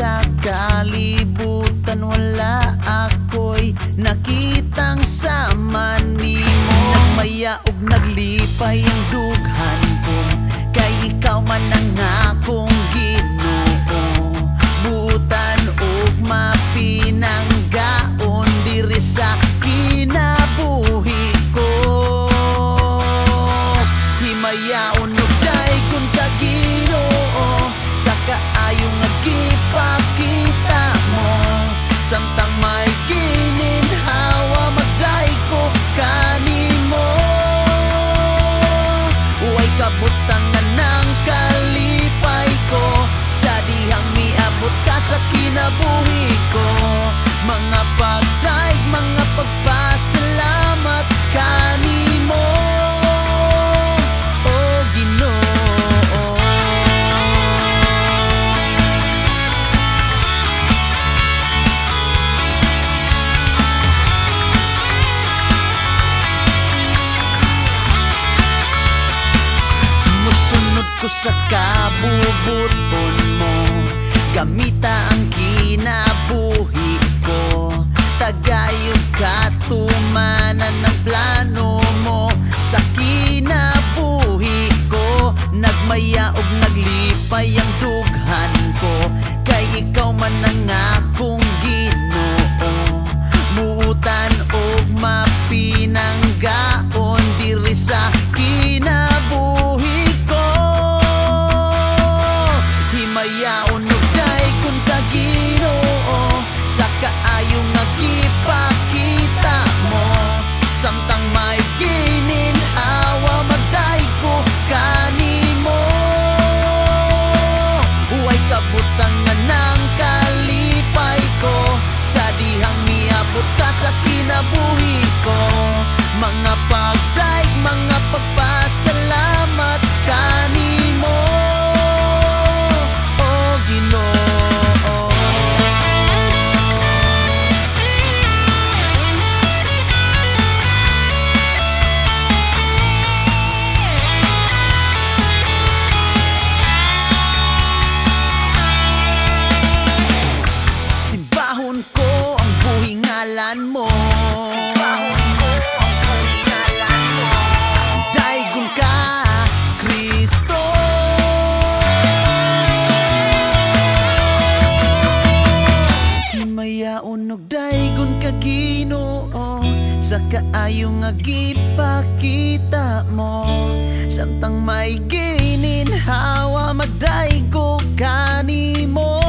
sa kalibutan wala ako'y nakitang sama nimo. Nagmaya ug naglipay ang dughan ko, kay ikaw man ang akong Ginoo. Butan ug mapinanggaon diri sa kinabuhi ko. Himayaon ug dayon ka Ginoo, sa kaayong nga gipakita mo. Samtang may gininhawa magday ko kanimo. Uway kabutangan ng kalipay ko, sa dihang miabot ka sa kinabuhi ko. Mga pagdaig, mga pagpasalamat kanimo, o Ginoo. Musunod ko sa kabubuton mo, gamita ang kinabuhi ko. Tagayog katumanan ng plano mo sa kinabuhi ko. Nagmaya ug naglipay ang dughan ko, kay ikaw man ang akong Ginoo. Buutan ug mapinanggaon diri sa kinabuhi ko. Himayaon ug dayon ka Ginoo, sa kaayong nga gipakita mo. Samtang may gininhawa magday ko kanimo. Uway kabutangan ng kalipay ko, sa dihang miabot ka sa kinabuhi ko. Mga pagdaig, mga pagpasalamat kanimo, o Ginoo. Simbahon ko ang buhing ngalan mo, daygon ka Kristo. Himayaon ug daygon ka Ginoo, sa kaayong nga gipakita mo. Samtang may gininhawa magdaygo kanimo.